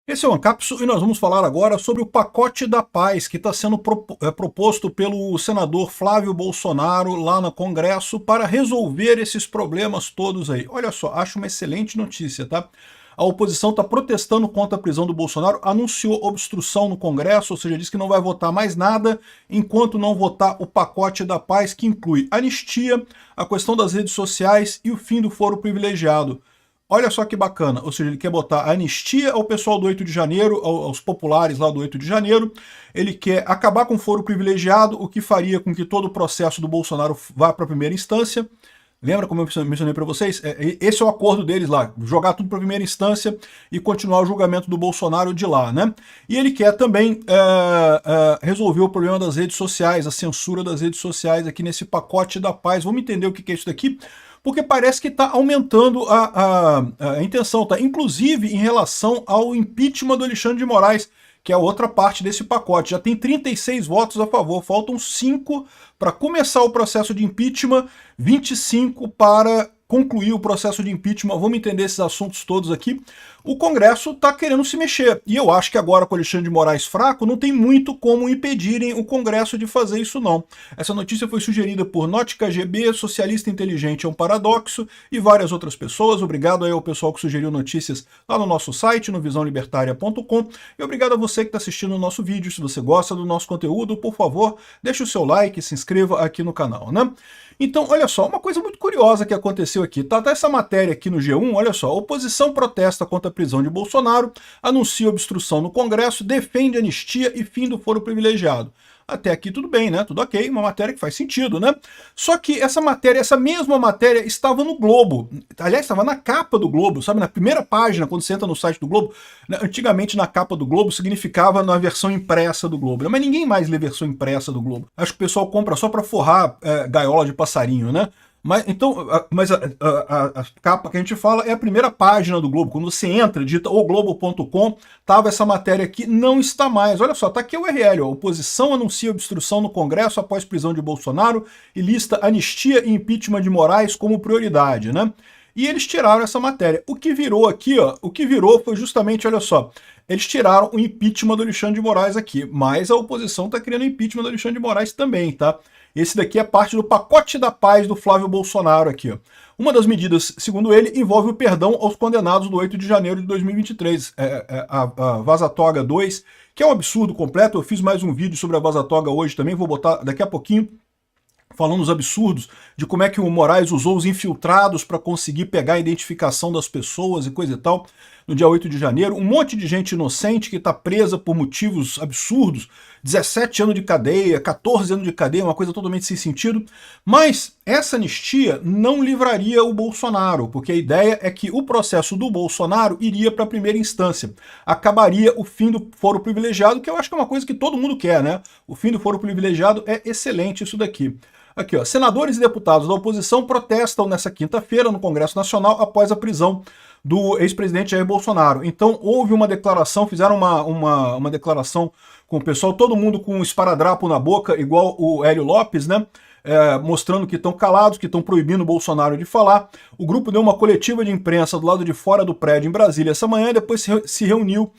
Esse é o Ancapso e nós vamos falar agora sobre o pacote da paz que está sendo proposto pelo senador Flávio Bolsonaro lá no Congresso para resolver esses problemas todos aí. Olha só, acho uma excelente notícia, tá? A oposição está protestando contra a prisão do Bolsonaro, anunciou obstrução no Congresso, ou seja, diz que não vai votar mais nada enquanto não votar o pacote da paz, que inclui anistia, a questão das redes sociais e o fim do foro privilegiado. Olha só que bacana, ou seja, ele quer botar anistia ao pessoal do 8 de janeiro, aos populares lá do 8 de janeiro, ele quer acabar com o foro privilegiado, o que faria com que todo o processo do Bolsonaro vá para a primeira instância. Lembra como eu mencionei para vocês? Esse é o acordo deles lá, jogar tudo para a primeira instância e continuar o julgamento do Bolsonaro de lá, né? E ele quer também resolver o problema das redes sociais, a censura das redes sociais aqui nesse pacote da paz. Vamos entender o que é isso daqui? Porque parece que está aumentando a intenção, tá? Inclusive em relação ao impeachment do Alexandre de Moraes, que é a outra parte desse pacote. Já tem 36 votos a favor, faltam 5 para começar o processo de impeachment, 25 para concluir o processo de impeachment. Vamos entender esses assuntos todos aqui. O Congresso está querendo se mexer, e eu acho que agora com o Alexandre de Moraes fraco, não tem muito como impedirem o Congresso de fazer isso não. Essa notícia foi sugerida por Nótica GB, Socialista Inteligente é um Paradoxo, e várias outras pessoas. Obrigado aí ao pessoal que sugeriu notícias lá no nosso site, no visãolibertaria.com, e obrigado a você que está assistindo o nosso vídeo. Se você gosta do nosso conteúdo, por favor, deixe o seu like, se inscreva aqui no canal, né? Então, olha só, uma coisa muito curiosa que aconteceu aqui. Tá essa matéria aqui no G1, olha só. A oposição protesta contra a prisão de Bolsonaro, anuncia obstrução no Congresso, defende anistia e fim do foro privilegiado. Até aqui tudo bem, né? Tudo ok, uma matéria que faz sentido, né? Só que essa matéria, essa mesma matéria estava no Globo. Aliás, estava na capa do Globo, sabe? Na primeira página, quando você entra no site do Globo. Antigamente, na capa do Globo, significava na versão impressa do Globo. Mas ninguém mais lê versão impressa do Globo. Acho que o pessoal compra só para forrar gaiola de passarinho, né? Mas, então, a capa que a gente fala é a primeira página do Globo. Quando você entra, digita oglobo.com, tava essa matéria aqui, não está mais. Olha só, tá aqui o URL, ó. Oposição anuncia obstrução no Congresso após prisão de Bolsonaro e lista anistia e impeachment de Moraes como prioridade, né? E eles tiraram essa matéria. O que virou aqui, ó, o que virou foi justamente, olha só, eles tiraram o impeachment do Alexandre de Moraes aqui, mas a oposição tá querendo impeachment do Alexandre de Moraes também, tá? Esse daqui é parte do pacote da paz do Flávio Bolsonaro aqui, ó. Uma das medidas, segundo ele, envolve o perdão aos condenados do 8 de janeiro de 2023, a Vaza Toga 2, que é um absurdo completo. Eu fiz mais um vídeo sobre a Vaza Toga hoje também, vou botar daqui a pouquinho, falando os absurdos de como é que o Moraes usou os infiltrados para conseguir pegar a identificação das pessoas e coisa e tal, no dia 8 de janeiro. Um monte de gente inocente que está presa por motivos absurdos, 17 anos de cadeia, 14 anos de cadeia, uma coisa totalmente sem sentido. Mas essa anistia não livraria o Bolsonaro, porque a ideia é que o processo do Bolsonaro iria para a primeira instância. Acabaria o fim do foro privilegiado, que eu acho que é uma coisa que todo mundo quer, né? O fim do foro privilegiado é excelente isso daqui. Aqui, ó, senadores e deputados da oposição protestam nessa quinta-feira no Congresso Nacional após a prisão do ex-presidente Jair Bolsonaro. Então houve uma declaração, fizeram uma declaração com o pessoal, todo mundo com um esparadrapo na boca, igual o Hélio Lopes, né? Mostrando que estão calados, que estão proibindo o Bolsonaro de falar. O grupo deu uma coletiva de imprensa do lado de fora do prédio em Brasília essa manhã, e depois se reuniu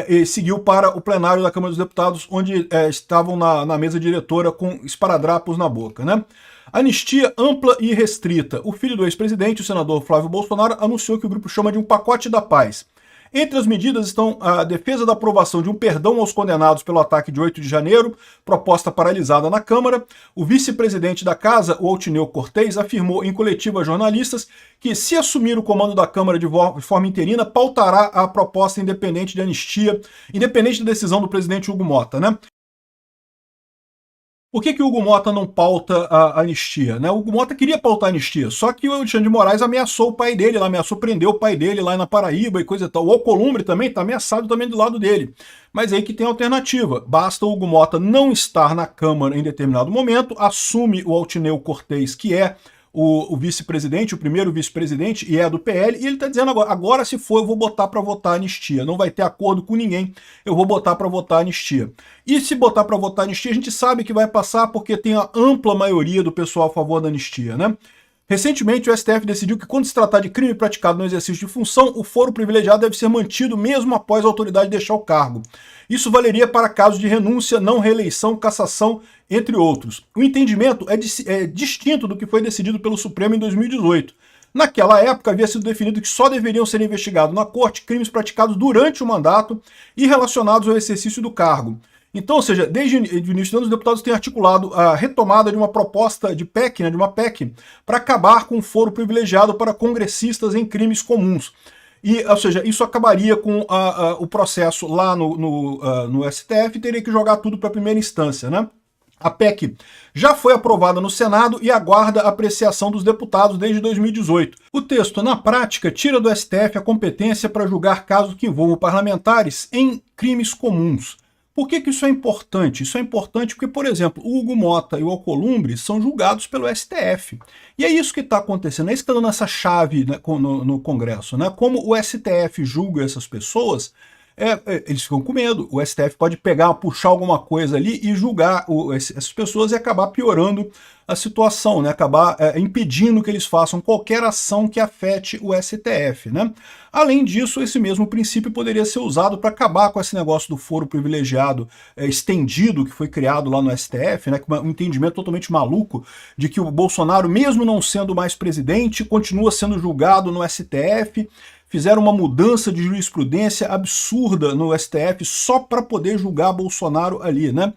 e seguiu para o plenário da Câmara dos Deputados, onde estavam na mesa diretora com esparadrapos na boca, né? Anistia ampla e restrita. O filho do ex-presidente, o senador Flávio Bolsonaro, anunciou que o grupo chama de um pacote da paz. Entre as medidas estão a defesa da aprovação de um perdão aos condenados pelo ataque de 8 de janeiro, proposta paralisada na Câmara. O vice-presidente da Casa, o Altineu Cortez, afirmou em coletiva a jornalistas que, se assumir o comando da Câmara de forma interina, pautará a proposta independente de anistia, independente da decisão do presidente Hugo Mota, né? Por que o Hugo Mota não pauta a anistia? Né? O Hugo Mota queria pautar a anistia, só que o Alexandre de Moraes ameaçou o pai dele, ameaçou prender o pai dele lá na Paraíba e coisa e tal. O Alcolumbre também está ameaçado também do lado dele. Mas aí que tem alternativa. Basta o Hugo Mota não estar na Câmara em determinado momento, assume o Altineu Cortez, que é o vice-presidente, o primeiro vice-presidente, e é do PL, e ele está dizendo agora se for eu vou botar para votar anistia, não vai ter acordo com ninguém, eu vou botar para votar anistia. E se botar para votar anistia, a gente sabe que vai passar porque tem a ampla maioria do pessoal a favor da anistia, né? Recentemente, o STF decidiu que, quando se tratar de crime praticado no exercício de função, o foro privilegiado deve ser mantido mesmo após a autoridade deixar o cargo. Isso valeria para casos de renúncia, não reeleição, cassação, entre outros. O entendimento é distinto do que foi decidido pelo Supremo em 2018. Naquela época, havia sido definido que só deveriam ser investigados na Corte crimes praticados durante o mandato e relacionados ao exercício do cargo. Então, ou seja, desde o início do ano, os deputados têm articulado a retomada de uma proposta de PEC, de uma PEC, para acabar com o foro privilegiado para congressistas em crimes comuns. E, ou seja, isso acabaria com o processo lá no STF e teria que jogar tudo para a primeira instância, né? A PEC já foi aprovada no Senado e aguarda a apreciação dos deputados desde 2018. O texto, na prática, tira do STF a competência para julgar casos que envolvam parlamentares em crimes comuns. Por que isso é importante? Isso é importante porque, por exemplo, o Hugo Mota e o Alcolumbre são julgados pelo STF. E é isso que está acontecendo, é isso que está dando essa chave, né, no Congresso. Né? Como o STF julga essas pessoas, eles ficam com medo. O STF pode pegar, puxar alguma coisa ali e julgar essas pessoas e acabar piorando a situação, né? Acabar impedindo que eles façam qualquer ação que afete o STF. Né? Além disso, esse mesmo princípio poderia ser usado para acabar com esse negócio do foro privilegiado estendido que foi criado lá no STF, né? Um entendimento totalmente maluco de que o Bolsonaro, mesmo não sendo mais presidente, continua sendo julgado no STF. Fizeram uma mudança de jurisprudência absurda no STF só para poder julgar Bolsonaro ali, né?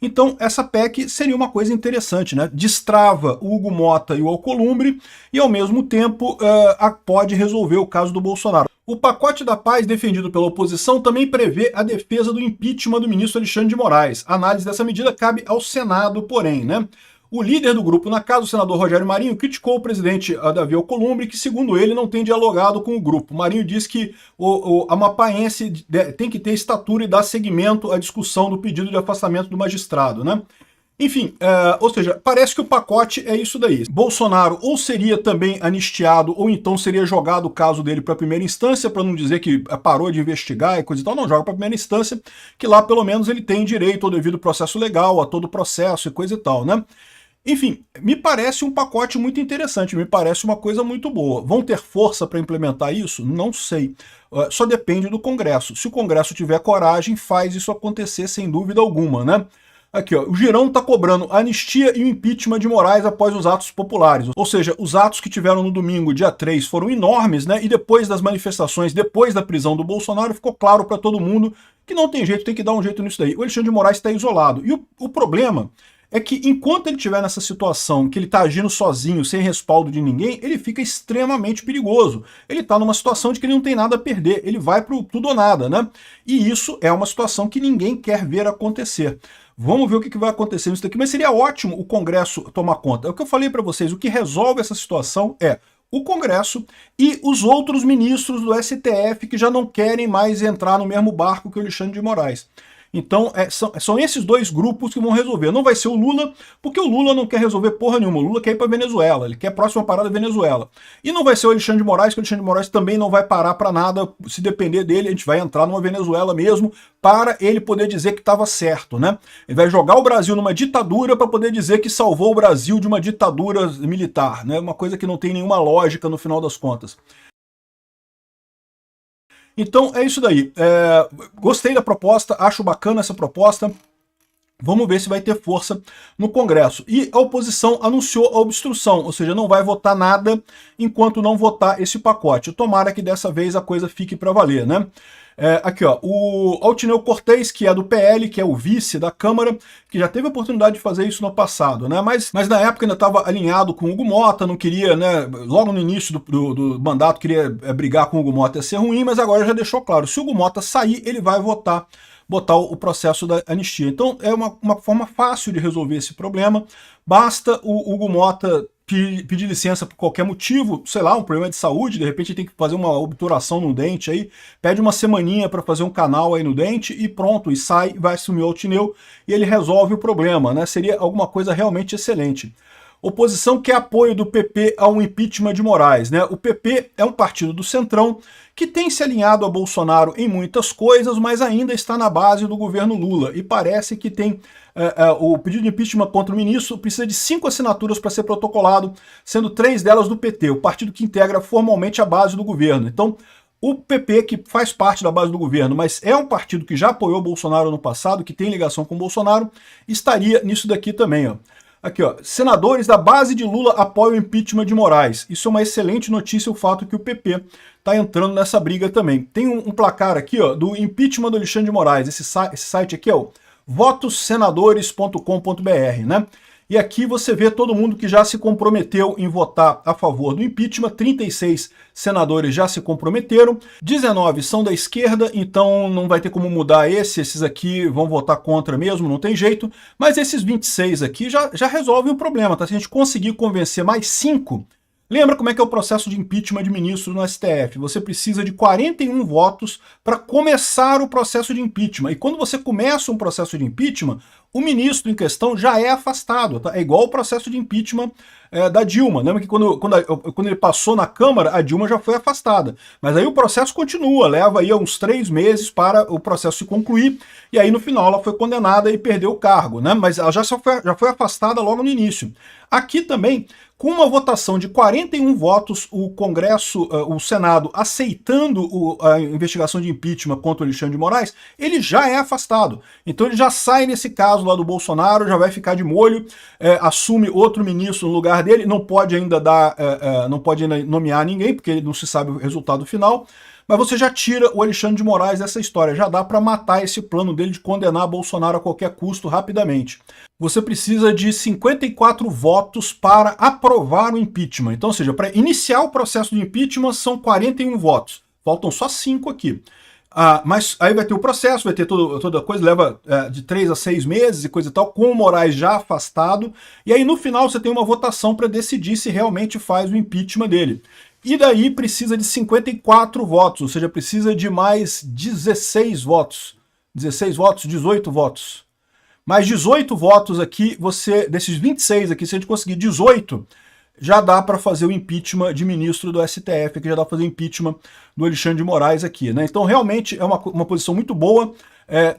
Então, essa PEC seria uma coisa interessante, né? Destrava o Hugo Mota e o Alcolumbre e, ao mesmo tempo, pode resolver o caso do Bolsonaro. O pacote da paz defendido pela oposição também prevê a defesa do impeachment do ministro Alexandre de Moraes. A análise dessa medida cabe ao Senado, porém, né? O líder do grupo na casa, o senador Rogério Marinho, criticou o presidente Davi Alcolumbre, que, segundo ele, não tem dialogado com o grupo. Marinho diz que o amapaense tem que ter estatura e dar seguimento à discussão do pedido de afastamento do magistrado, né? Enfim, ou seja, parece que o pacote é isso daí. Bolsonaro ou seria também anistiado, ou então seria jogado o caso dele para a primeira instância, para não dizer que parou de investigar e coisa e tal. Não, joga para a primeira instância, que lá pelo menos ele tem direito ao devido processo legal, a todo o processo e coisa e tal, né? Enfim, me parece um pacote muito interessante, me parece uma coisa muito boa. Vão ter força para implementar isso? Não sei. Só depende do Congresso. Se o Congresso tiver coragem, faz isso acontecer sem dúvida alguma, né? Aqui, ó, o Girão está cobrando a anistia e o impeachment de Moraes após os atos populares. Ou seja, os atos que tiveram no domingo, dia 3, foram enormes, né? E depois das manifestações, depois da prisão do Bolsonaro, ficou claro para todo mundo que não tem jeito, tem que dar um jeito nisso daí. O Alexandre de Moraes está isolado. E o problema é que enquanto ele estiver nessa situação, que ele está agindo sozinho, sem respaldo de ninguém, ele fica extremamente perigoso. Ele está numa situação de que ele não tem nada a perder, ele vai para tudo ou nada, né? E isso é uma situação que ninguém quer ver acontecer. Vamos ver o que vai acontecer nisso daqui, mas seria ótimo o Congresso tomar conta. É o que eu falei para vocês, o que resolve essa situação é o Congresso e os outros ministros do STF que já não querem mais entrar no mesmo barco que o Alexandre de Moraes. Então, são esses dois grupos que vão resolver. Não vai ser o Lula, porque o Lula não quer resolver porra nenhuma. O Lula quer ir para Venezuela, ele quer a próxima parada Venezuela. E não vai ser o Alexandre de Moraes, porque o Alexandre de Moraes também não vai parar para nada. Se depender dele, a gente vai entrar numa Venezuela mesmo, para ele poder dizer que estava certo, né? Ele vai jogar o Brasil numa ditadura para poder dizer que salvou o Brasil de uma ditadura militar, né? Uma coisa que não tem nenhuma lógica no final das contas. Então é isso daí. Gostei da proposta, acho bacana essa proposta. Vamos ver se vai ter força no Congresso. E a oposição anunciou a obstrução, ou seja, não vai votar nada enquanto não votar esse pacote. Tomara que dessa vez a coisa fique para valer, né? Aqui, ó, o Altineu Cortez, que é do PL, que é o vice da Câmara, que já teve a oportunidade de fazer isso no passado, né? Mas na época ainda estava alinhado com o Hugo Mota, não queria, né? Logo no início do mandato queria brigar com o Hugo Mota, ia ser ruim, mas agora já deixou claro, se o Hugo Mota sair, ele vai botar o processo da anistia. Então é uma forma fácil de resolver esse problema. Basta o Hugo Mota pedir licença por qualquer motivo, sei lá, um problema de saúde, de repente tem que fazer uma obturação no dente aí, pede uma semaninha para fazer um canal aí no dente e pronto, e sai, vai assumir o Altineu e ele resolve o problema, né? Seria alguma coisa realmente excelente. Oposição quer apoio do PP ao impeachment de Moraes, né? O PP é um partido do Centrão que tem se alinhado a Bolsonaro em muitas coisas, mas ainda está na base do governo Lula. E parece que tem o pedido de impeachment contra o ministro precisa de 5 assinaturas para ser protocolado, sendo 3 delas do PT, o partido que integra formalmente a base do governo. Então, o PP, que faz parte da base do governo, mas é um partido que já apoiou Bolsonaro no passado, que tem ligação com Bolsonaro, estaria nisso daqui também, ó. Aqui, ó, senadores da base de Lula apoiam o impeachment de Moraes. Isso é uma excelente notícia, o fato que o PP está entrando nessa briga também. Tem um placar aqui, ó, do impeachment do Alexandre de Moraes. Esse site aqui é o votossenadores.com.br, né? E aqui você vê todo mundo que já se comprometeu em votar a favor do impeachment. 36 senadores já se comprometeram, 19 são da esquerda, então não vai ter como mudar esses aqui vão votar contra mesmo, não tem jeito. Mas esses 26 aqui já resolvem o problema, tá? Se a gente conseguir convencer mais 5... Lembra como é que é o processo de impeachment de ministro no STF? Você precisa de 41 votos para começar o processo de impeachment. E quando você começa um processo de impeachment, o ministro em questão já é afastado. Tá? É igual o processo de impeachment da Dilma. Lembra que quando ele passou na Câmara, a Dilma já foi afastada. Mas aí o processo continua, leva aí uns 3 meses para o processo se concluir. E aí no final ela foi condenada e perdeu o cargo. Né? Mas ela já foi afastada logo no início. Aqui também, com uma votação de 41 votos, o Congresso, o Senado, aceitando a investigação de impeachment contra o Alexandre de Moraes, ele já é afastado. Então ele já sai nesse caso lá do Bolsonaro, já vai ficar de molho, assume outro ministro no lugar dele, não pode ainda nomear ninguém, porque não se sabe o resultado final. Mas você já tira o Alexandre de Moraes dessa história, já dá para matar esse plano dele de condenar Bolsonaro a qualquer custo rapidamente. Você precisa de 54 votos para aprovar o impeachment. Então, ou seja, para iniciar o processo de impeachment são 41 votos. Faltam só 5 aqui. Mas aí vai ter o processo, vai ter toda a coisa, leva de 3 a 6 meses e coisa e tal, com o Moraes já afastado. E aí no final você tem uma votação para decidir se realmente faz o impeachment dele. E daí precisa de 54 votos, ou seja, precisa de mais 16 votos. 16 votos, 18 votos. Mais 18 votos aqui, desses 26 aqui, se a gente conseguir 18, já dá para fazer o impeachment de ministro do STF, que já dá para fazer o impeachment do Alexandre de Moraes aqui, né? Então realmente é uma posição muito boa,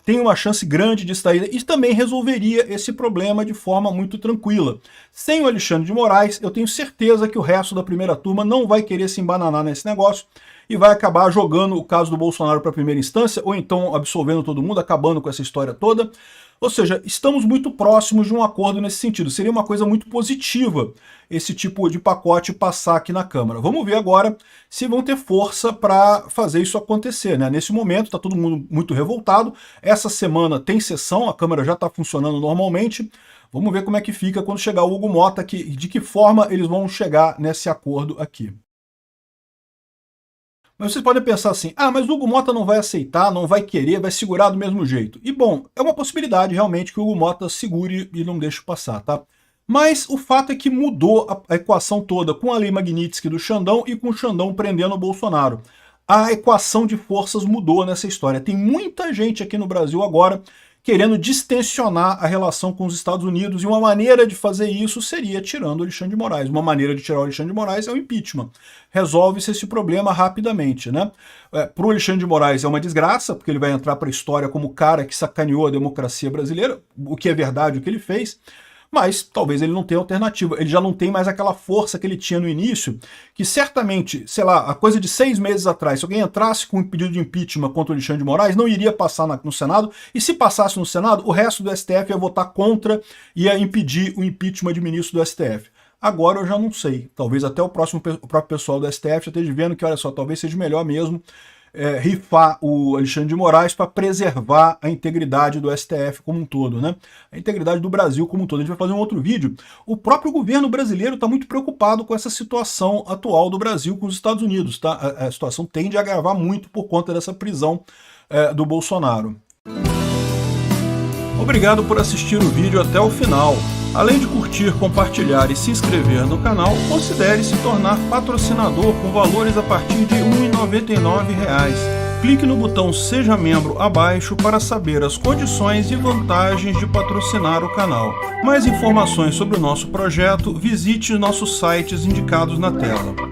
tem uma chance grande de sair e também resolveria esse problema de forma muito tranquila. Sem o Alexandre de Moraes, eu tenho certeza que o resto da primeira turma não vai querer se embananar nesse negócio e vai acabar jogando o caso do Bolsonaro para a primeira instância, ou então absolvendo todo mundo, acabando com essa história toda. Ou seja, estamos muito próximos de um acordo nesse sentido. Seria uma coisa muito positiva esse tipo de pacote passar aqui na Câmara. Vamos ver agora se vão ter força para fazer isso acontecer, né? Nesse momento está todo mundo muito revoltado. Essa semana tem sessão, a Câmara já está funcionando normalmente. Vamos ver como é que fica quando chegar o Hugo Mota, de que forma eles vão chegar nesse acordo aqui. Mas vocês podem pensar assim, mas o Hugo Mota não vai aceitar, não vai querer, vai segurar do mesmo jeito. E bom, é uma possibilidade realmente que o Hugo Mota segure e não deixe passar, tá? Mas o fato é que mudou a equação toda com a lei Magnitsky do Xandão e com o Xandão prendendo o Bolsonaro. A equação de forças mudou nessa história. Tem muita gente aqui no Brasil agora querendo distensionar a relação com os Estados Unidos, e uma maneira de fazer isso seria tirando o Alexandre de Moraes. Uma maneira de tirar o Alexandre de Moraes é o impeachment. Resolve-se esse problema rapidamente, né? Para o Alexandre de Moraes é uma desgraça, porque ele vai entrar para a história como o cara que sacaneou a democracia brasileira, o que é verdade o que ele fez, mas talvez ele não tenha alternativa. Ele já não tem mais aquela força que ele tinha no início, que certamente, sei lá, a coisa de 6 meses atrás, se alguém entrasse com um pedido de impeachment contra o Alexandre de Moraes, não iria passar no Senado, e se passasse no Senado, o resto do STF ia votar contra, ia impedir o impeachment de ministro do STF. Agora eu já não sei. Talvez até o próprio pessoal do STF já esteja vendo que, olha só, talvez seja melhor mesmo rifar o Alexandre de Moraes para preservar a integridade do STF como um todo, né? A integridade do Brasil como um todo. A gente vai fazer um outro vídeo. O próprio governo brasileiro está muito preocupado com essa situação atual do Brasil com os Estados Unidos, tá? A situação tende a agravar muito por conta dessa prisão do Bolsonaro. Obrigado por assistir o vídeo até o final. Além de curtir, compartilhar e se inscrever no canal, considere se tornar patrocinador com valores a partir de R$ 1,99. Clique no botão Seja Membro abaixo para saber as condições e vantagens de patrocinar o canal. Mais informações sobre o nosso projeto, visite nossos sites indicados na tela.